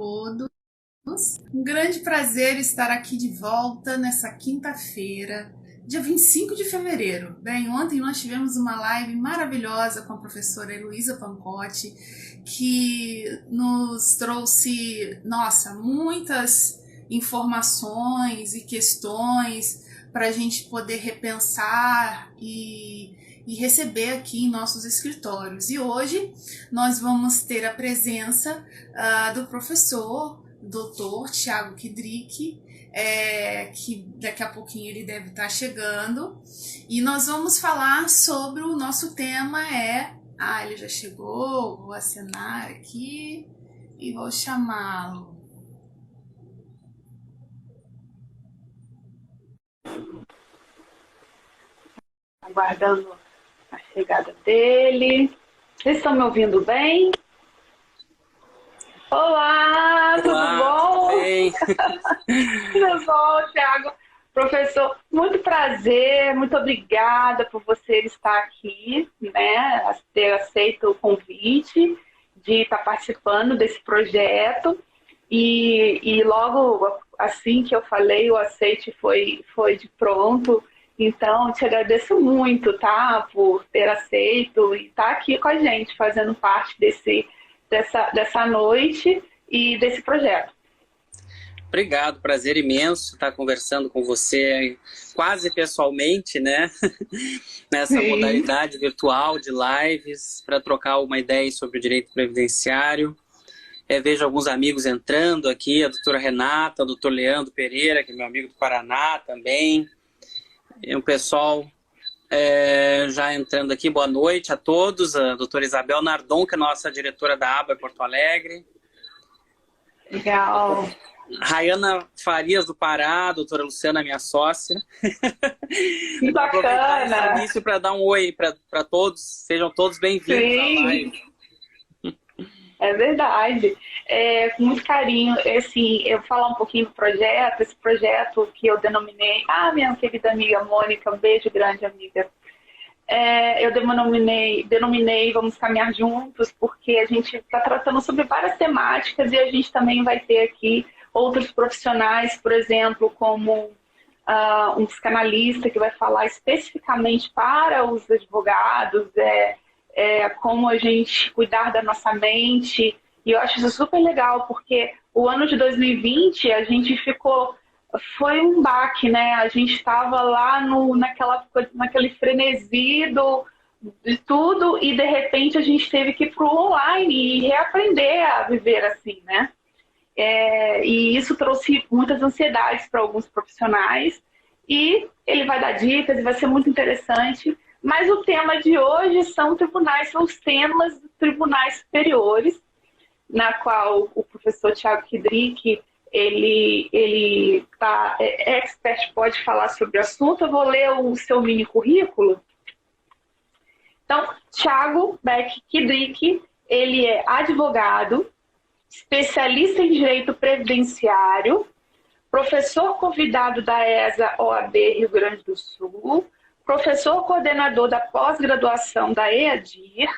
todos. Um grande prazer estar aqui de volta nessa quinta-feira, dia 25 de fevereiro. Bem, ontem nós tivemos uma live maravilhosa com a professora Heloísa Pancotti, que nos trouxe, nossa, muitas informações e questões para a gente poder repensar e receber aqui em nossos escritórios. E hoje nós vamos ter a presença do professor Dr. Tiago Kidrick, que daqui a pouquinho ele deve estar chegando, e nós vamos falar sobre o nosso tema ele já chegou, vou acenar aqui e vou chamá-lo. Aguardando a chegada dele. Vocês estão me ouvindo bem? Olá, tudo bom? Tudo bem? Tudo bom, Thiago? Professor, muito prazer, muito obrigada por você estar aqui, né? Ter aceito o convite de estar participando desse projeto. E logo assim que eu falei, o aceite foi de pronto. Então, te agradeço muito, tá? Por ter aceito e estar aqui com a gente, fazendo parte dessa noite e desse projeto. Obrigado, prazer imenso estar conversando com você quase pessoalmente, né? Nessa modalidade virtual de lives, para trocar uma ideia sobre o direito previdenciário. Vejo alguns amigos entrando aqui, a doutora Renata, o doutor Leandro Pereira, que é meu amigo do Paraná também. E o pessoal já entrando aqui, boa noite a todos. A doutora Isabel Nardon, que é nossa diretora da ABA Porto Alegre. Legal. Rayana Farias do Pará, a doutora Luciana, minha sócia. Que bacana! Aproveitar esse início para dar um oi para todos. Sejam todos bem-vindos à live. É verdade. Com muito carinho. Assim, eu vou falar um pouquinho do projeto, esse projeto que eu denominei... minha querida amiga Mônica, um beijo grande, amiga. Eu denominei Vamos Caminhar Juntos, porque a gente está tratando sobre várias temáticas e a gente também vai ter aqui outros profissionais, por exemplo, como um psicanalista que vai falar especificamente para os advogados, como a gente cuidar da nossa mente. E eu acho isso super legal, porque o ano de 2020 a gente foi um baque, né? A gente estava lá naquele frenesi de tudo e de repente a gente teve que ir para o online e reaprender a viver assim, né? E isso trouxe muitas ansiedades para alguns profissionais e ele vai dar dicas e vai ser muito interessante. Mas o tema de hoje são os temas dos tribunais superiores, na qual o professor Tiago Kidrick, ele é expert, pode falar sobre o assunto. Eu vou ler o seu mini currículo. Então, Tiago Beck Kidrick, ele é advogado, especialista em direito previdenciário, professor convidado da ESA OAB Rio Grande do Sul, professor coordenador da pós-graduação da EADIR,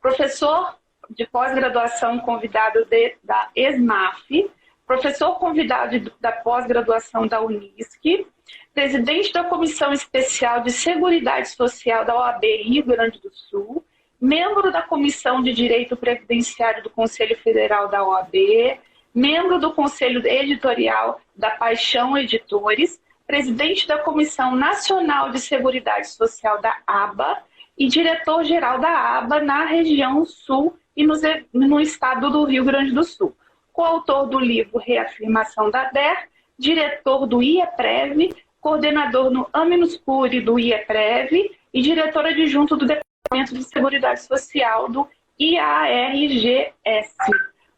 professor de pós-graduação convidado da ESMAF, professor convidado da pós-graduação da Unisc, presidente da Comissão Especial de Seguridade Social da OAB Rio Grande do Sul, membro da Comissão de Direito Previdenciário do Conselho Federal da OAB, membro do Conselho Editorial da Paixão Editores, presidente da Comissão Nacional de Seguridade Social da ABA e diretor-geral da ABA na região Sul e no estado do Rio Grande do Sul. Coautor do livro Reafirmação da DER, diretor do IEPREV, coordenador no Aminus Curiae do IEPREV e diretor adjunto do Departamento de Seguridade Social do IARGS.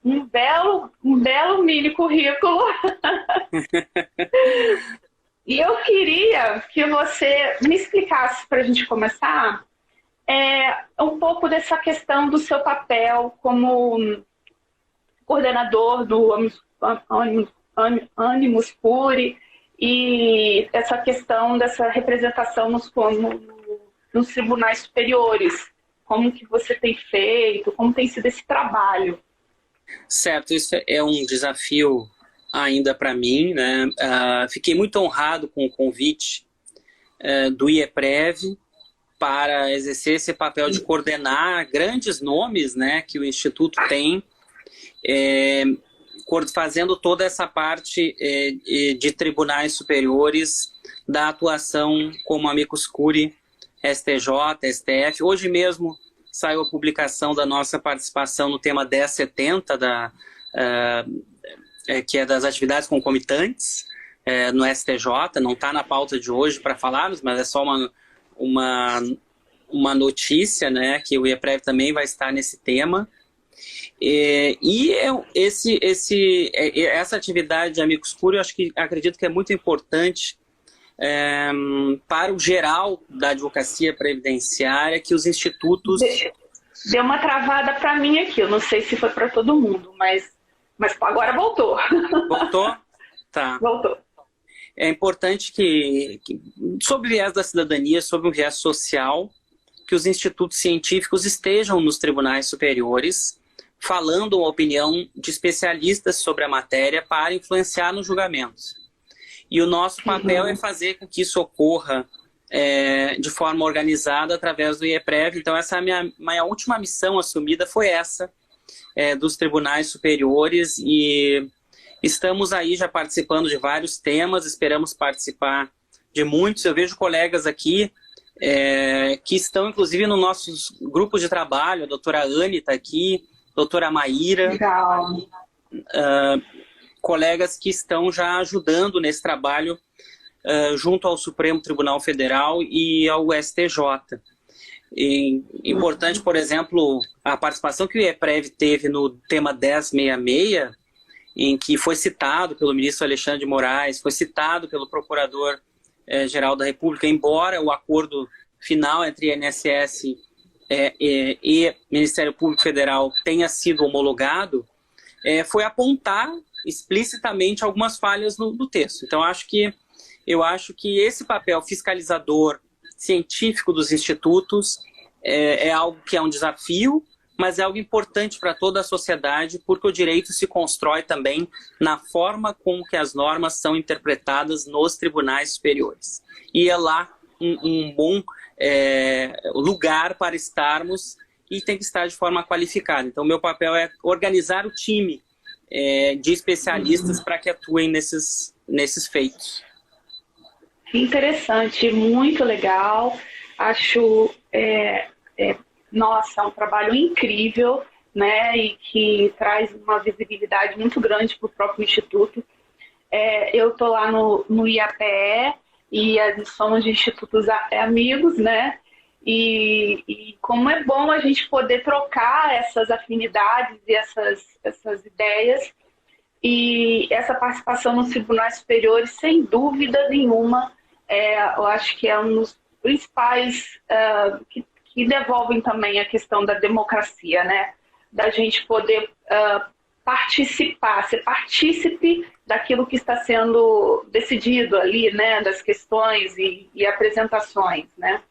Um belo mini currículo. E eu queria que você me explicasse, para a gente começar, um pouco dessa questão do seu papel como coordenador do Animus Curiae e essa questão dessa representação nos tribunais superiores. Como que você tem feito, como tem sido esse trabalho? Certo, isso é um desafio ainda para mim, né? Fiquei muito honrado com o convite do IEPREV para exercer esse papel de coordenar grandes nomes, né, que o Instituto tem, fazendo toda essa parte de tribunais superiores da atuação como amicus curiae, STJ, STF. Hoje mesmo saiu a publicação da nossa participação no tema 1070, que é das atividades concomitantes no STJ. Não está na pauta de hoje para falarmos, mas é só uma notícia, né, que o IEPREV também vai estar nesse tema. Essa atividade de amicus curiae, acredito que é muito importante para o geral da advocacia previdenciária, que os institutos... Deu uma travada para mim aqui, eu não sei se foi para todo mundo, mas agora voltou. Voltou? Tá. Voltou. É importante que, sob o viés da cidadania, sob um viés social, que os institutos científicos estejam nos tribunais superiores, falando a opinião de especialistas sobre a matéria para influenciar nos julgamentos. E o nosso papel é fazer com que isso ocorra de forma organizada através do IEPREV. Então, essa minha última missão assumida foi essa, dos tribunais superiores, e estamos aí já participando de vários temas, esperamos participar de muitos. Eu vejo colegas aqui que estão, inclusive, nos nossos grupos de trabalho. A doutora Anne está aqui, a doutora Maíra. Legal. Colegas que estão já ajudando nesse trabalho junto ao Supremo Tribunal Federal e ao STJ. Importante, por exemplo, a participação que o IEPREV teve no tema 1066, em que foi citado pelo ministro Alexandre de Moraes, foi citado pelo Procurador-Geral da República, embora o acordo final entre INSS e Ministério Público Federal tenha sido homologado, foi apontar explicitamente algumas falhas no texto. Então, eu acho que esse papel fiscalizador científico dos institutos é algo que é um desafio, mas é algo importante para toda a sociedade, porque o direito se constrói também na forma com que as normas são interpretadas nos tribunais superiores. E é lá um bom lugar para estarmos, e tem que estar de forma qualificada. Então, meu papel é organizar o time de especialistas para que atuem nesses feitos. Interessante, muito legal. Acho, nossa, um trabalho incrível, né? E que traz uma visibilidade muito grande para o próprio Instituto. Eu estou lá no IAPE e somos de institutos amigos, né? E como é bom a gente poder trocar essas afinidades e essas ideias. E essa participação nos tribunais superiores, sem dúvida nenhuma, eu acho que é um dos principais que devolvem também a questão da democracia, né? Da gente poder participar, ser partícipe daquilo que está sendo decidido ali, né? Das questões e apresentações, né?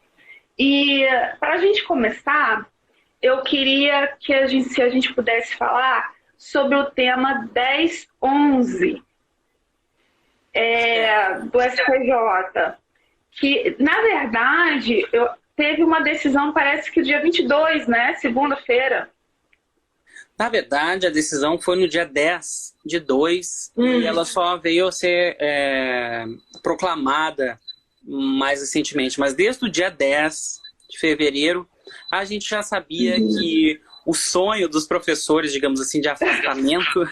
E para a gente começar, eu queria que se a gente pudesse falar sobre o tema 1011 do STJ, que, na verdade, teve uma decisão, parece que dia 22, né? Segunda-feira. Na verdade, a decisão foi no dia 10/2, e ela só veio a ser proclamada mais recentemente. Mas desde o dia 10 de fevereiro, a gente já sabia que o sonho dos professores, digamos assim, de afastamento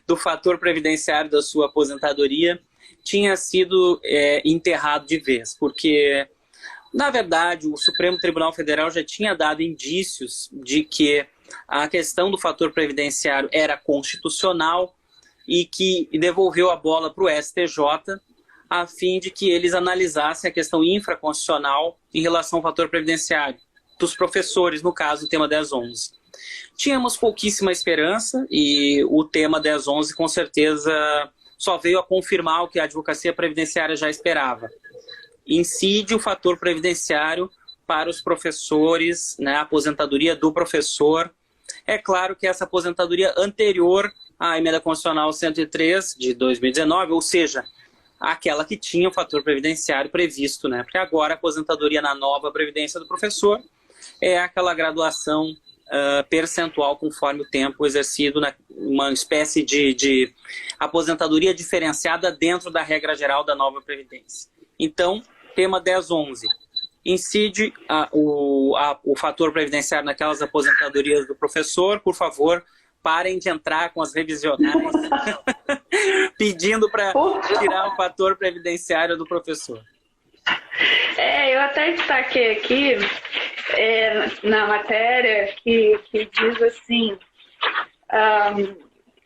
do fator previdenciário da sua aposentadoria tinha sido enterrado de vez, porque, na verdade, o Supremo Tribunal Federal já tinha dado indícios de que a questão do fator previdenciário era constitucional e devolveu a bola para o STJ a fim de que eles analisassem a questão infraconstitucional em relação ao fator previdenciário dos professores, no caso, o tema 1011. Tínhamos pouquíssima esperança e o tema 1011 com certeza só veio a confirmar o que a advocacia previdenciária já esperava. Incide o fator previdenciário para os professores, né, a aposentadoria do professor É claro que essa aposentadoria anterior à emenda constitucional 103 de 2019, ou seja, aquela que tinha o fator previdenciário previsto, né? Porque agora a aposentadoria na nova previdência do professor é aquela graduação percentual conforme o tempo exercido, uma espécie de aposentadoria diferenciada dentro da regra geral da nova previdência. Então, tema 10.11. Incide o fator previdenciário naquelas aposentadorias do professor. Por favor, parem de entrar com as revisionais pedindo para tirar o fator previdenciário do professor. Eu até destaquei aqui na matéria que diz assim, a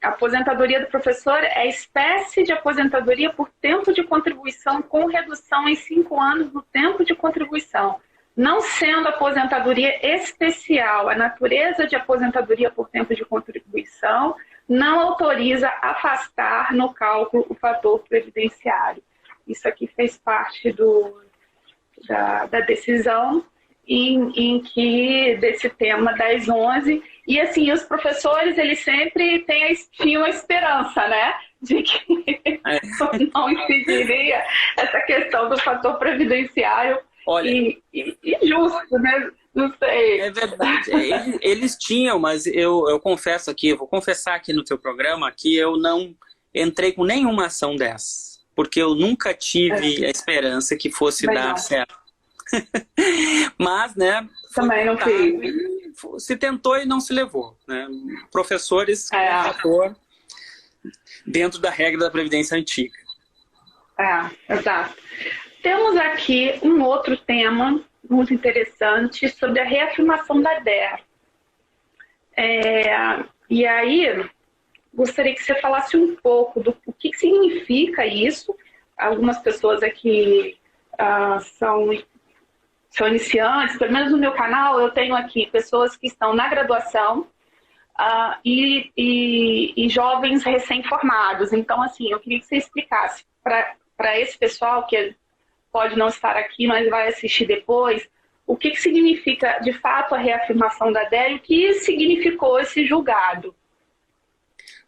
aposentadoria do professor é espécie de aposentadoria por tempo de contribuição com redução em 5 anos do tempo de contribuição, não sendo aposentadoria especial. A natureza de aposentadoria por tempo de contribuição não autoriza afastar no cálculo o fator previdenciário. Isso aqui fez parte da decisão desse tema 10.11. E assim, os professores, eles sempre tinham a esperança, né? De que não incidiria essa questão do fator previdenciário. Olha, e justo, né? Não sei. É verdade. Eles tinham, mas eu confesso aqui, eu vou confessar aqui no teu programa que eu não entrei com nenhuma ação dessas. Porque eu nunca tive a esperança que fosse dar certo. Mas, né? Também não fiz. Se tentou e não se levou, né? Professores, fator dentro da regra da Previdência antiga. Exato. Temos aqui um outro tema muito interessante sobre a reafirmação da DER. E aí, gostaria que você falasse um pouco do que significa isso. Algumas pessoas aqui são iniciantes, pelo menos no meu canal eu tenho aqui pessoas que estão na graduação e jovens recém-formados. Então, assim, eu queria que você explicasse para esse pessoal que pode não estar aqui, mas vai assistir depois, o que significa, de fato, a reafirmação da DER e o que significou esse julgado.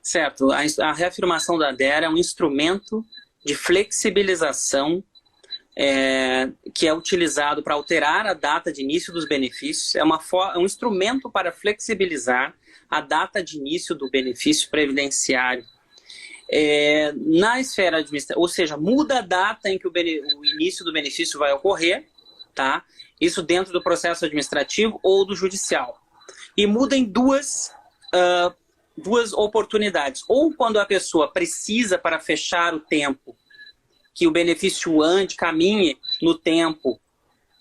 Certo. A reafirmação da DER é um instrumento de flexibilização que é utilizado para alterar a data de início dos benefícios. É um instrumento para flexibilizar a data de início do benefício previdenciário. Na esfera administrativa, ou seja, muda a data em que o início do benefício vai ocorrer, tá? Isso dentro do processo administrativo ou do judicial. E muda em duas oportunidades. Ou quando a pessoa precisa para fechar o tempo, que o benefício caminhe no tempo,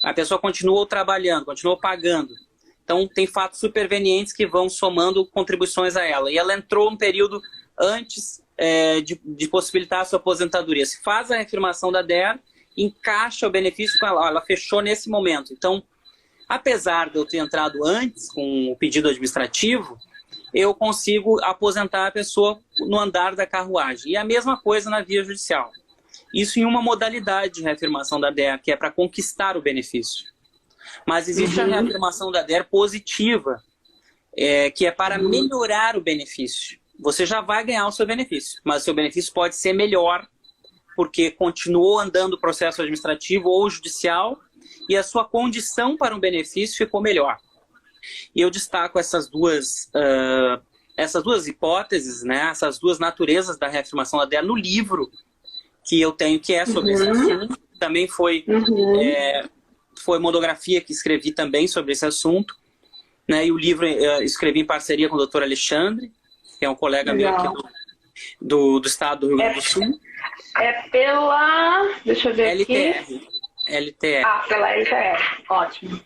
a pessoa continuou trabalhando, continuou pagando. Então, tem fatos supervenientes que vão somando contribuições a ela. E ela entrou um período antes de possibilitar a sua aposentadoria. Se faz a reafirmação da DER, encaixa o benefício com ela. Ela fechou nesse momento. Então, apesar de eu ter entrado antes com o pedido administrativo, eu consigo aposentar a pessoa no andar da carruagem. E a mesma coisa na via judicial. Isso em uma modalidade de reafirmação da DER, que é para conquistar o benefício. Mas existe a reafirmação da DER positiva, que é para melhorar o benefício. Você já vai ganhar o seu benefício, mas o seu benefício pode ser melhor, porque continuou andando o processo administrativo ou judicial e a sua condição para um benefício ficou melhor. E eu destaco essas duas hipóteses, né, essas duas naturezas da reafirmação da DER no livro que eu tenho, que é sobre esse assunto. Também foi monografia que escrevi também sobre esse assunto, né, e o livro escrevi em parceria com o Dr. Alexandre, que é um colega meu aqui do estado do Rio Grande do Sul. Pela... Deixa eu ver LTR. aqui. LTR. Pela LTR. Ótimo.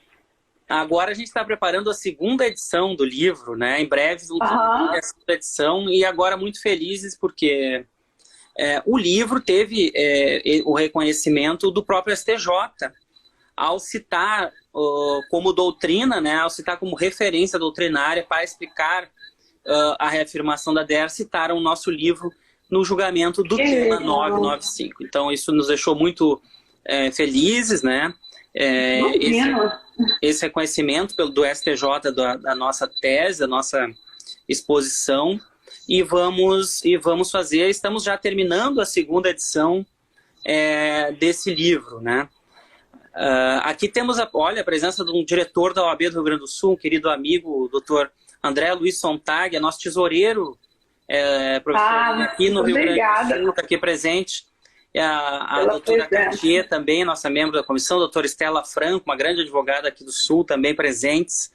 Agora a gente está preparando a segunda edição do livro, né? Em breve vamos ter a segunda edição, e agora muito felizes porque o livro teve o reconhecimento do próprio STJ ao citar como doutrina, né? Ao citar como referência doutrinária para explicar a reafirmação da DER, citaram o nosso livro no julgamento do tema 995. Então isso nos deixou muito felizes, né? esse reconhecimento do STJ da nossa tese, da nossa exposição, e vamos fazer, estamos já terminando a segunda edição desse livro, né? Aqui temos a presença de um diretor da OAB do Rio Grande do Sul, um querido amigo, o Dr. André Luiz Sontag, é nosso tesoureiro, professor, aqui no Rio Grande do Sul, está aqui presente. A doutora Cartier também, nossa membro da comissão, a doutora Estela Franco, uma grande advogada aqui do Sul, também presentes.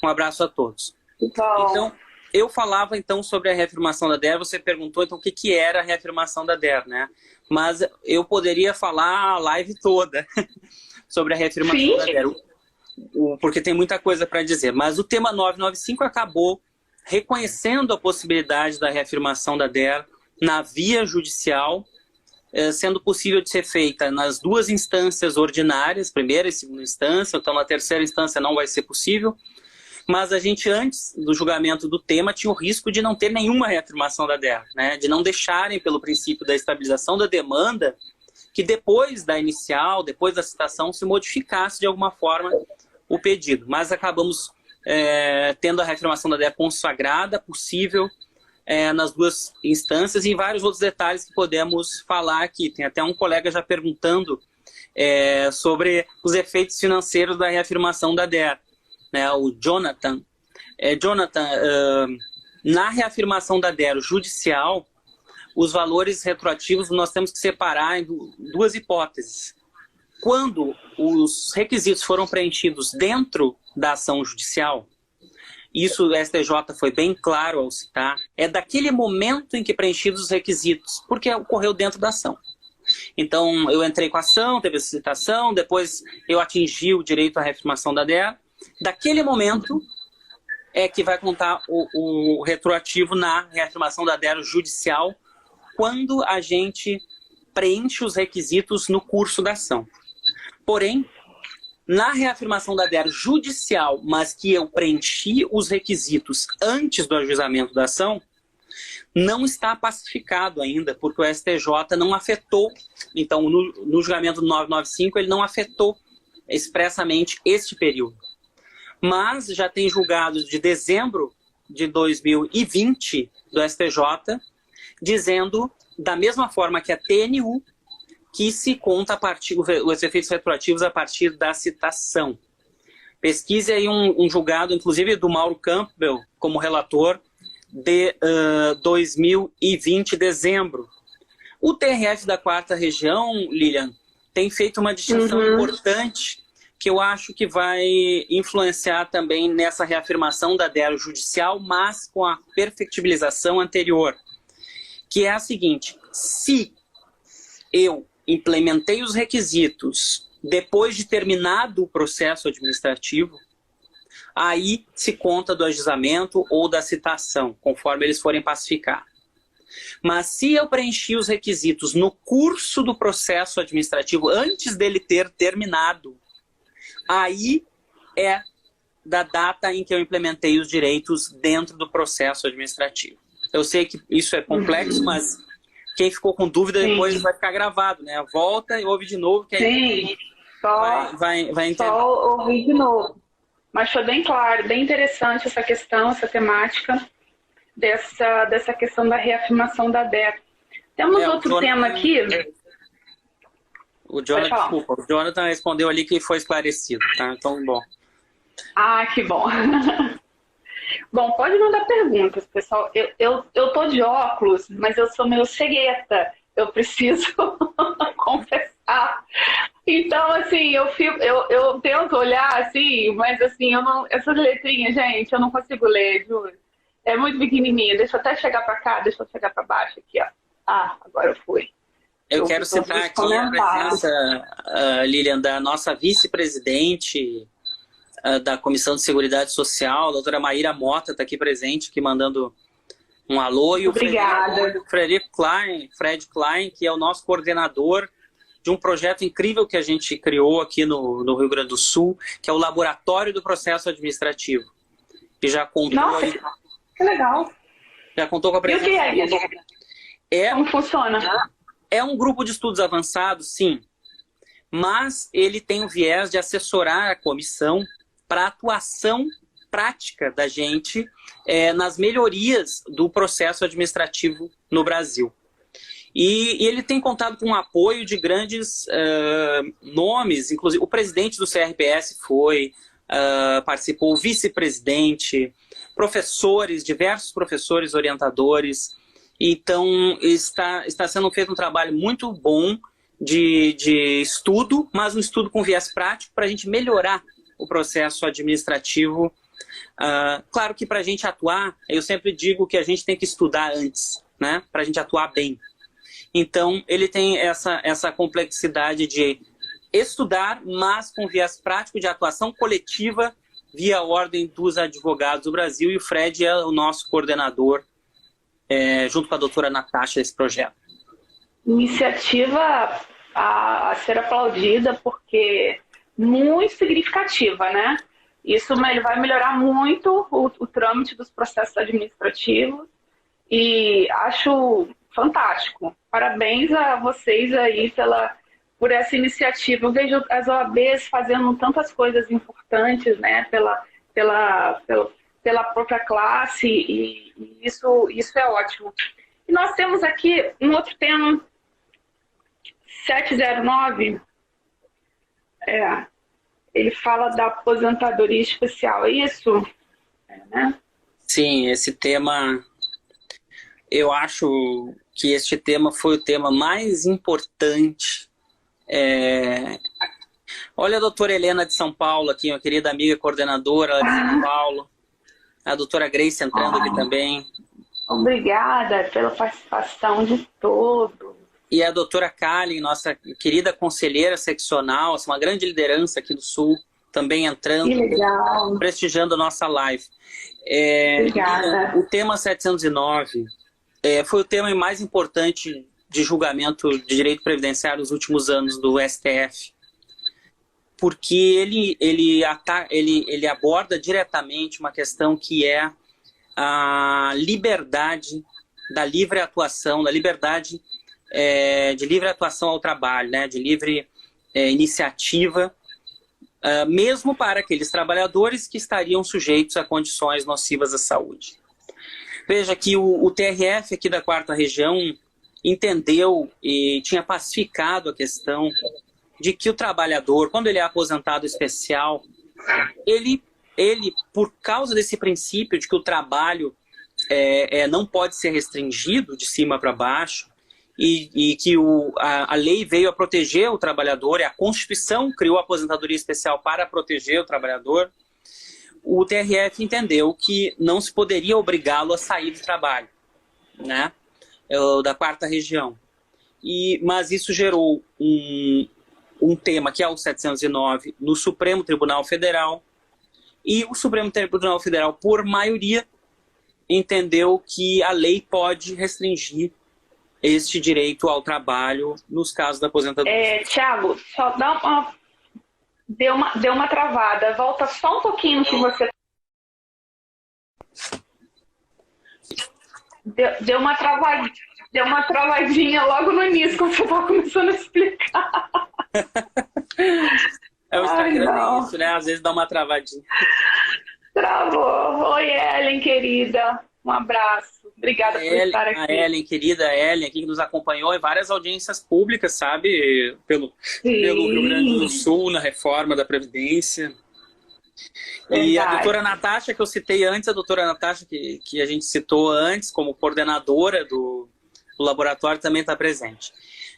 Um abraço a todos. Então, eu falava então sobre a reafirmação da DER, você perguntou então o que era a reafirmação da DER, né? Mas eu poderia falar a live toda sobre a reafirmação da DER, porque tem muita coisa para dizer. Mas o tema 995 acabou reconhecendo a possibilidade da reafirmação da DER na via judicial, sendo possível de ser feita nas duas instâncias ordinárias, primeira e segunda instância, então na terceira instância não vai ser possível, mas a gente, antes do julgamento do tema, tinha o risco de não ter nenhuma reafirmação da DER, né? De não deixarem, pelo princípio da estabilização da demanda, que depois da inicial, depois da citação, se modificasse de alguma forma o pedido. Mas acabamos tendo a reafirmação da DER consagrada, possível, nas duas instâncias, e vários outros detalhes que podemos falar aqui. Tem até um colega já perguntando sobre os efeitos financeiros da reafirmação da DER, né, o Jonathan. Jonathan, na reafirmação da DER judicial, os valores retroativos nós temos que separar em duas hipóteses. Quando os requisitos foram preenchidos dentro da ação judicial, isso o STJ foi bem claro ao citar, é daquele momento em que preenchidos os requisitos, porque ocorreu dentro da ação. Então, eu entrei com a ação, teve a citação, depois eu atingi o direito à reafirmação da DER. Daquele momento é que vai contar o retroativo na reafirmação da DER judicial, quando a gente preenche os requisitos no curso da ação. Porém, na reafirmação da DER judicial, mas que eu preenchi os requisitos antes do ajuizamento da ação, não está pacificado ainda, porque o STJ não afetou, então no julgamento do 995 ele não afetou expressamente este período. Mas já tem julgados de dezembro de 2020 do STJ, dizendo, da mesma forma que a TNU, que se conta a partir, os efeitos retroativos a partir da citação. Pesquise aí um julgado, inclusive do Mauro Campbell, como relator, de 2020, dezembro. O TRF da 4ª Região, Lilian, tem feito uma distinção importante, que eu acho que vai influenciar também nessa reafirmação da DER judicial, mas com a perfectibilização anterior, que é a seguinte: se eu implementei os requisitos depois de terminado o processo administrativo, aí se conta do ajuizamento ou da citação, conforme eles forem pacificar. Mas se eu preenchi os requisitos no curso do processo administrativo, antes dele ter terminado, aí é da data em que eu implementei os direitos dentro do processo administrativo. Eu sei que isso é complexo, mas quem ficou com dúvida depois vai ficar gravado, né? Volta e ouve de novo, que aí vai entender. Só ouvir de novo. Mas foi bem claro, bem interessante essa questão, essa temática dessa questão da reafirmação da DER. Temos outro tema aqui. O Jonathan respondeu ali que foi esclarecido, tá? Então, bom. Ah, que bom. Bom, pode mandar perguntas, pessoal. Eu tô de óculos, mas eu sou meio cegueta. Eu preciso confessar. Então, assim, eu tento olhar, assim, mas assim, essas letrinhas, gente, eu não consigo ler, juro. É muito pequenininho. Deixa eu até chegar para cá, deixa eu chegar para baixo aqui, ó. Ah, agora eu fui. Eu quero citar aqui a presença, Lilian, da nossa vice-presidente da Comissão de Seguridade Social, a doutora Maíra Mota, está aqui presente, aqui mandando um alô. E o Fred Klein, que é o nosso coordenador de um projeto incrível que a gente criou aqui no Rio Grande do Sul, que é o Laboratório do Processo Administrativo, que já contou... Nossa, que legal! Já contou com a presença... E o que é isso? Como funciona? É um grupo de estudos avançados, sim, mas ele tem o viés de assessorar a comissão para a atuação prática da gente nas melhorias do processo administrativo no Brasil. E ele tem contado com o apoio de grandes nomes, inclusive o presidente do CRPS participou, o vice-presidente, professores, diversos professores orientadores. Então está sendo feito um trabalho muito bom de estudo, mas um estudo com viés prático para a gente melhorar o processo administrativo. Claro que para a gente atuar, eu sempre digo que a gente tem que estudar antes, né? Para a gente atuar bem. Então, ele tem essa complexidade de estudar, mas com viés prático de atuação coletiva via Ordem dos Advogados do Brasil, e o Fred é o nosso coordenador, junto com a doutora Natasha, desse projeto. Iniciativa a ser aplaudida, porque muito significativa, né? Isso vai melhorar muito o trâmite dos processos administrativos e acho fantástico. Parabéns a vocês aí por essa iniciativa. Eu vejo as OABs fazendo tantas coisas importantes, né, pela própria classe, e isso é ótimo. E nós temos aqui um outro tema, 709, ele fala da aposentadoria especial, é isso? Né? Sim, esse tema, eu acho que este tema foi o tema mais importante. Olha a doutora Helena de São Paulo aqui, uma querida amiga coordenadora de São Paulo, a doutora Grace entrando aqui também. Obrigada pela participação de todos. E a doutora Kali, nossa querida conselheira seccional, uma grande liderança aqui do Sul, também entrando, prestigiando a nossa live. Obrigada. O tema 709 foi o tema mais importante de julgamento de direito previdenciário nos últimos anos do STF, porque ele aborda diretamente uma questão que é a liberdade da livre atuação, da liberdade de livre atuação ao trabalho, né, de livre iniciativa, mesmo para aqueles trabalhadores que estariam sujeitos a condições nocivas à saúde. Veja que o TRF aqui da 4ª Região entendeu e tinha pacificado a questão de que o trabalhador, quando ele é aposentado especial, ele por causa desse princípio de que o trabalho não pode ser restringido de cima para baixo, e que a lei veio a proteger o trabalhador, e a Constituição criou a aposentadoria especial para proteger o trabalhador, o TRF entendeu que não se poderia obrigá-lo a sair do trabalho, né, da 4ª Região. Mas isso gerou um tema que é o 709 no Supremo Tribunal Federal, e o Supremo Tribunal Federal, por maioria, entendeu que a lei pode restringir este direito ao trabalho nos casos da aposentadoria. Thiago, só deu uma travada. Volta só um pouquinho no que você... Deu uma travadinha logo no início, quando você estava começando a explicar. O Instagram é isso, né? Às vezes dá uma travadinha. Travou. Oi, Ellen, querida. Um abraço. Obrigada por estar aqui. A Ellen, querida Ellen, aqui que nos acompanhou em várias audiências públicas, sabe? Pelo Rio Grande do Sul, na reforma da Previdência. Verdade. E a doutora Natasha, que eu citei antes, a doutora Natasha, que a gente citou antes, como coordenadora do laboratório, também está presente.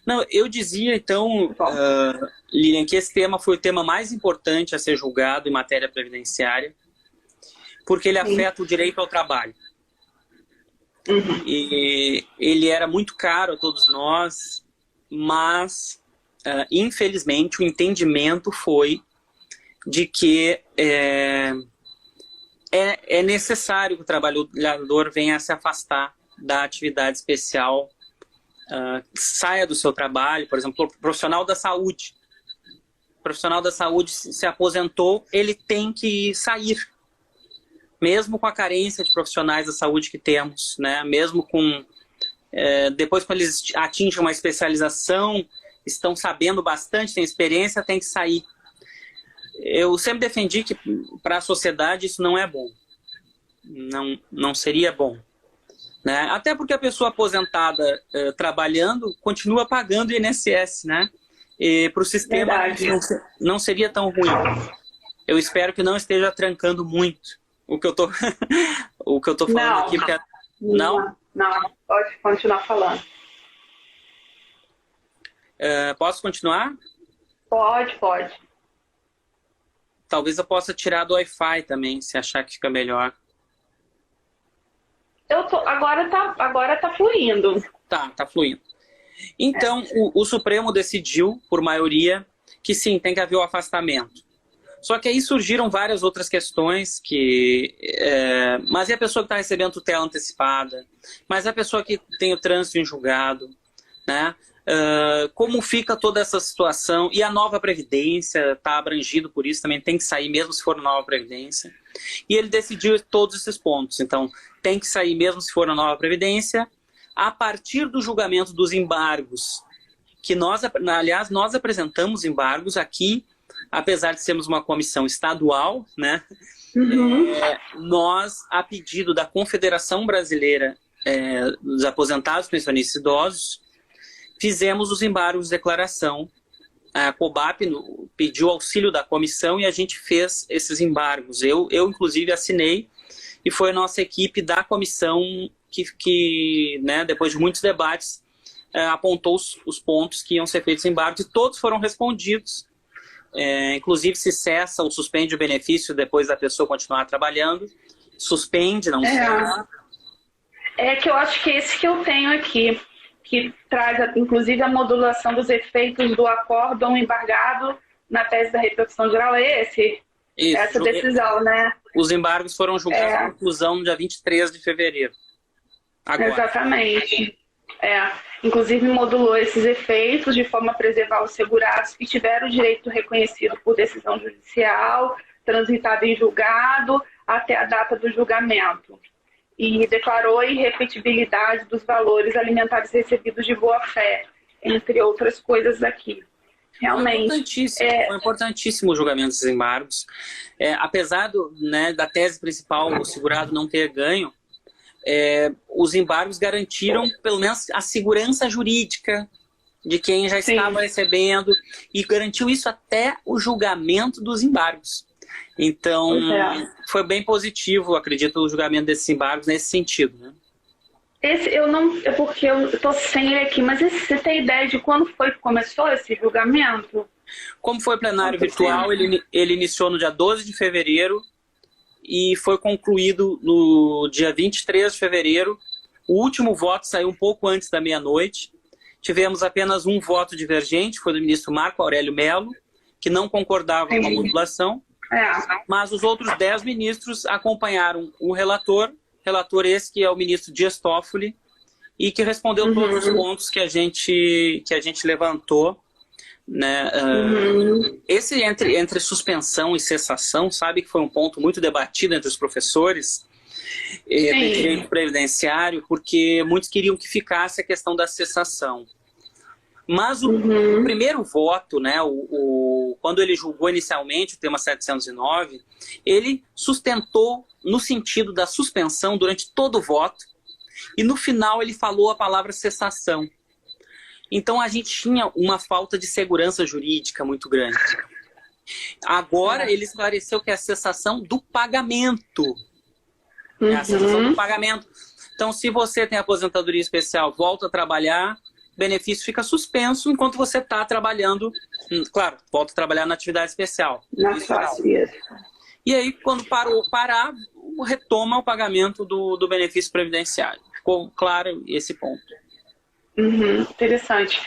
Não, eu dizia, então, Lilian, que esse tema foi o tema mais importante a ser julgado em matéria previdenciária, porque ele afeta o direito ao trabalho. Uhum. E ele era muito caro a todos nós, mas, infelizmente, o entendimento foi de que é necessário que o trabalhador venha a se afastar da atividade especial, saia do seu trabalho. Por exemplo, o profissional da saúde. O profissional da saúde se aposentou, ele tem que sair. Mesmo com a carência de profissionais da saúde que temos, né? Mesmo com... depois, quando eles atingem uma especialização, estão sabendo bastante, têm experiência, têm que sair. Eu sempre defendi que para a sociedade isso não é bom. Não seria bom. Né? Até porque a pessoa aposentada trabalhando continua pagando o INSS, né? E para o sistema não seria tão ruim. Eu espero que não esteja trancando muito o que eu tô, o que eu tô falando aqui. Porque... Não? Não, pode continuar falando. Posso continuar? Pode. Talvez eu possa tirar do Wi-Fi também, se achar que fica melhor. Agora tá fluindo. Tá fluindo. Então, o Supremo decidiu, por maioria, que sim, tem que haver o afastamento. Só que aí surgiram várias outras questões mas e a pessoa que está recebendo tutela antecipada? Mas a pessoa que tem o trânsito em julgado? Né? Como fica toda essa situação? E a nova Previdência está abrangido por isso, também tem que sair mesmo se for nova Previdência. E ele decidiu todos esses pontos. Então, tem que sair mesmo se for na nova Previdência, a partir do julgamento dos embargos, que nós apresentamos embargos aqui, apesar de sermos uma comissão estadual, né? Nós, a pedido da Confederação Brasileira dos Aposentados, Pensionistas e Idosos, fizemos os embargos de declaração. A COBAP pediu auxílio da comissão e a gente fez esses embargos. Eu inclusive, assinei, e foi a nossa equipe da comissão que né, depois de muitos debates, apontou os pontos que iam ser feitos embargos, e todos foram respondidos. Inclusive, se cessa ou suspende o benefício depois da pessoa continuar trabalhando. Suspende, não cessa. É que eu acho que esse que eu tenho aqui, que traz, inclusive, a modulação dos efeitos do acórdão embargado na tese da repercussão geral, essa decisão, né? Os embargos foram julgados em conclusão no dia 23 de fevereiro. Agora. Exatamente. Inclusive modulou esses efeitos de forma a preservar os segurados que tiveram o direito reconhecido por decisão judicial, transitado em julgado até a data do julgamento. E declarou a irrepetibilidade dos valores alimentares recebidos de boa-fé, entre outras coisas aqui. Realmente. Foi importantíssimo o julgamento desses embargos. Apesar da tese principal, o segurado não ter ganho, os embargos garantiram, pelo menos, a segurança jurídica de quem já estava recebendo, e garantiu isso até o julgamento dos embargos. Então, foi bem positivo, acredito, o julgamento desses embargos nesse sentido. Né? Porque eu estou sem ele aqui, mas você tem ideia de quando foi que começou esse julgamento? Como foi plenário virtual, ele iniciou no dia 12 de fevereiro e foi concluído no dia 23 de fevereiro. O último voto saiu um pouco antes da meia-noite. Tivemos apenas um voto divergente, foi do ministro Marco Aurélio Mello, que não concordava com a modulação. Mas os outros 10 ministros acompanharam o relator esse que é o ministro Dias Toffoli, e que respondeu todos os pontos que a gente levantou. Né? Esse entre suspensão e cessação, sabe que foi um ponto muito debatido entre os professores do direito previdenciário, porque muitos queriam que ficasse a questão da cessação. Mas o primeiro voto, né, quando ele julgou inicialmente o tema 709, ele sustentou no sentido da suspensão durante todo o voto, e no final ele falou a palavra cessação. Então a gente tinha uma falta de segurança jurídica muito grande. Agora ele esclareceu que é a cessação do pagamento. É a cessação do pagamento. Então, se você tem aposentadoria especial, volta a trabalhar, o benefício fica suspenso enquanto você está trabalhando. Claro, volta a trabalhar na atividade especial. E aí, quando parar, retoma o pagamento do benefício previdenciário. Ficou claro esse ponto. Interessante.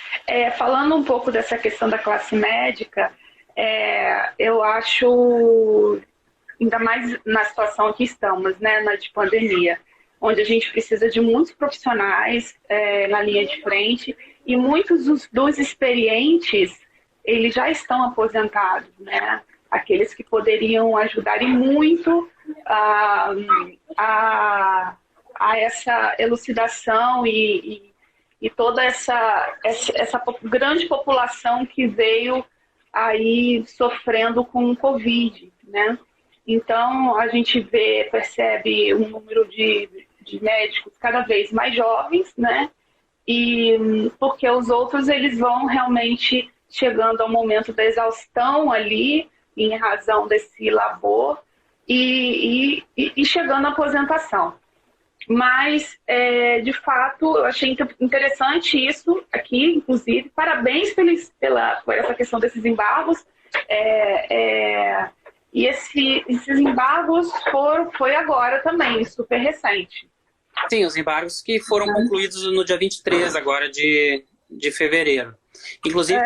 Falando um pouco dessa questão da classe médica, eu acho, ainda mais na situação que estamos, né, na de pandemia, onde a gente precisa de muitos profissionais na linha de frente, e muitos dos experientes, eles já estão aposentados, né? Aqueles que poderiam ajudar e muito a essa elucidação e e toda essa grande população que veio aí sofrendo com o Covid, né? Então, a gente percebe um número de médicos cada vez mais jovens, né? E porque os outros, eles vão realmente chegando ao momento da exaustão ali, em razão desse labor, e chegando à aposentação. Mas, de fato, eu achei interessante isso aqui, inclusive. Parabéns por essa questão desses embargos. E esses embargos foi agora também, super recente. Sim, os embargos que foram concluídos no dia 23 agora de fevereiro. Inclusive,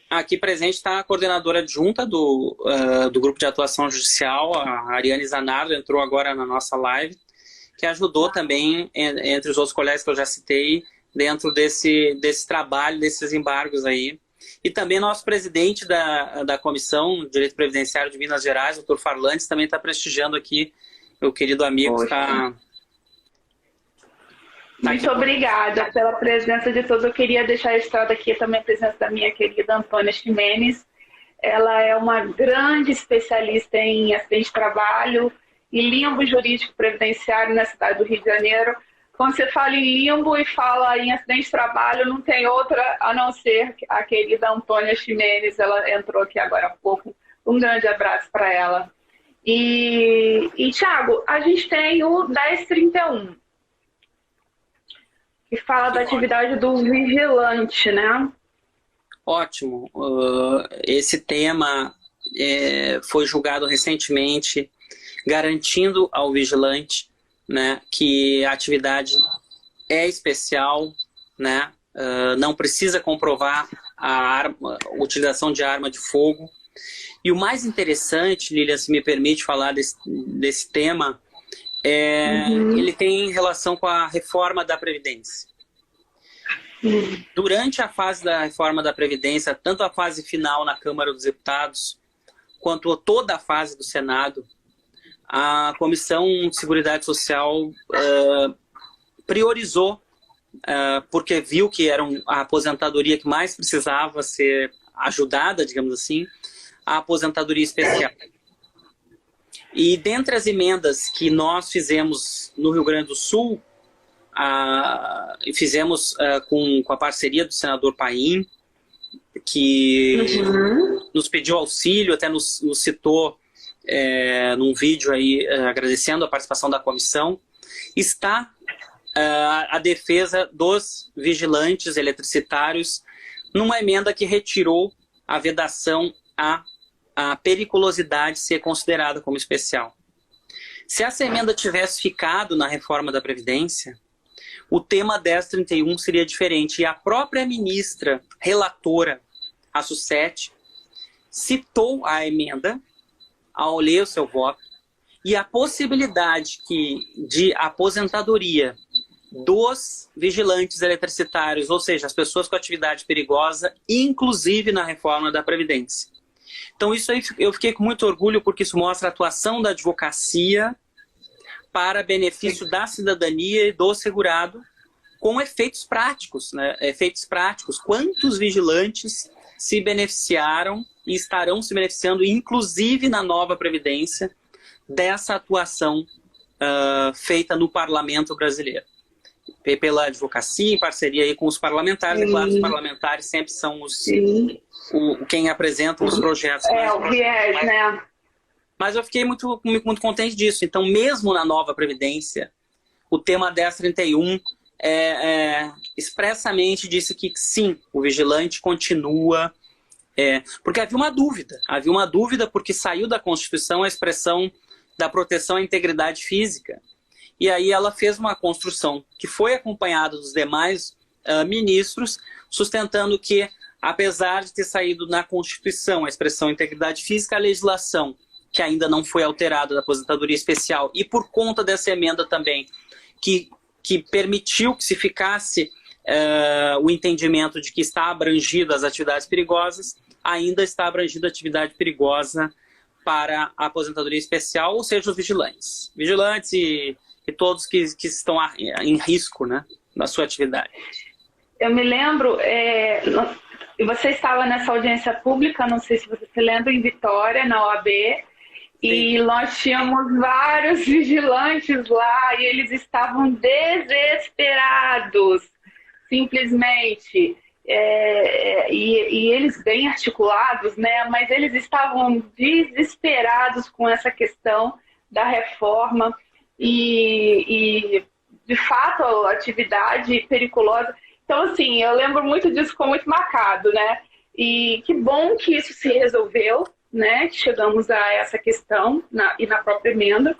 aqui presente está a coordenadora adjunta do Grupo de Atuação Judicial, a Ariane Zanardo, entrou agora na nossa live, que ajudou também, entre os outros colegas que eu já citei, dentro desse trabalho, desses embargos aí. E também nosso presidente da Comissão de Direito Previdenciário de Minas Gerais, doutor Farlantes, também está prestigiando aqui, meu querido amigo. Muito obrigada pela presença de todos. Eu queria deixar registrado aqui também a presença da minha querida Antônia Ximenes. Ela é uma grande especialista em acidente de trabalho e limbo jurídico previdenciário na cidade do Rio de Janeiro. Quando você fala em limbo e fala em acidente de trabalho, não tem outra a não ser a querida Antônia Ximenes. Ela entrou aqui agora há pouco. Um grande abraço para ela. E Thiago, a gente tem o 1031, que fala da atividade do vigilante, né? Ótimo. Esse tema foi julgado recentemente, garantindo ao vigilante, né, que a atividade é especial, né, não precisa comprovar a utilização de arma de fogo. E o mais interessante, Lilian, se me permite falar desse tema, ele tem relação com a reforma da Previdência. Durante a fase da reforma da Previdência, tanto a fase final na Câmara dos Deputados, quanto toda a fase do Senado, a Comissão de Seguridade Social priorizou, porque viu que era a aposentadoria que mais precisava ser ajudada, digamos assim, a aposentadoria especial. E dentre as emendas que nós fizemos no Rio Grande do Sul, fizemos com a parceria do senador Paim, que nos pediu auxílio, até nos citou num vídeo aí, agradecendo a participação da comissão, está a defesa dos vigilantes eletricitários numa emenda que retirou a vedação a periculosidade ser considerada como especial. Se essa emenda tivesse ficado na reforma da Previdência, o tema 1031 seria diferente. E a própria ministra relatora, a Sucete, citou a emenda ao ler o seu voto e a possibilidade de aposentadoria dos vigilantes eletricitários, ou seja, as pessoas com atividade perigosa, inclusive na reforma da Previdência. Então isso aí eu fiquei com muito orgulho, porque isso mostra a atuação da advocacia para benefício da cidadania e do segurado, com efeitos práticos, né? Efeitos práticos. Quantos vigilantes se beneficiaram e estarão se beneficiando, inclusive na nova Previdência, dessa atuação feita no Parlamento brasileiro? Pela advocacia, em parceria aí com os parlamentares. E claro, os parlamentares sempre são quem apresenta os projetos. O viés, né? Mas eu fiquei muito contente disso. Então, mesmo na nova Previdência, o tema 1031 expressamente disse que sim, o vigilante continua. Porque havia uma dúvida porque saiu da Constituição a expressão da proteção à integridade física. E aí ela fez uma construção que foi acompanhada dos demais ministros, sustentando que, apesar de ter saído na Constituição a expressão integridade física, a legislação, que ainda não foi alterada, da aposentadoria especial, e por conta dessa emenda também, que permitiu que se ficasse o entendimento de que está abrangida as atividades perigosas, ainda está abrangida a atividade perigosa para a aposentadoria especial, ou seja, os vigilantes. Vigilantes e e todos que estão em risco, né, na sua atividade. Eu me lembro, você estava nessa audiência pública, não sei se você se lembra, em Vitória, na OAB, e nós tínhamos vários vigilantes lá e eles estavam desesperados, simplesmente. E eles bem articulados, né? Mas eles estavam desesperados com essa questão da reforma e de fato, a atividade periculosa. Então, assim, eu lembro muito disso, ficou muito marcado, né? E que bom que isso se resolveu, né? Que chegamos a essa questão e na própria emenda.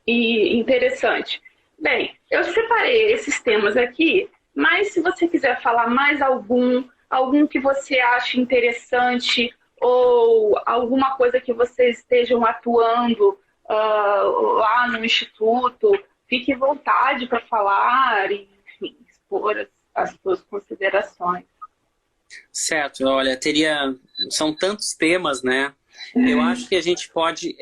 E interessante. Bem, eu separei esses temas aqui, mas se você quiser falar mais algum que você ache interessante ou alguma coisa que vocês estejam atuando lá no Instituto, fique à vontade para falar e, enfim, expor as suas considerações. Certo, olha, são tantos temas, né? Eu acho que a gente pode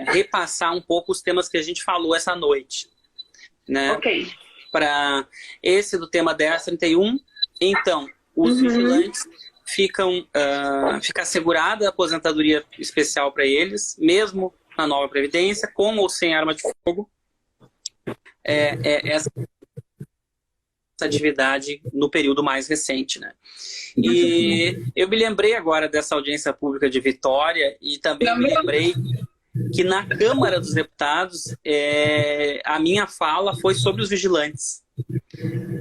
repassar um pouco os temas que a gente falou essa noite, né? Ok. Para esse do tema 1031, então, os vigilantes fica assegurada a aposentadoria especial para eles, mesmo na nova Previdência, com ou sem arma de fogo. Essa atividade no período mais recente, né? E eu me lembrei agora dessa audiência pública de Vitória e também me lembrei que na Câmara dos Deputados a minha fala foi sobre os vigilantes.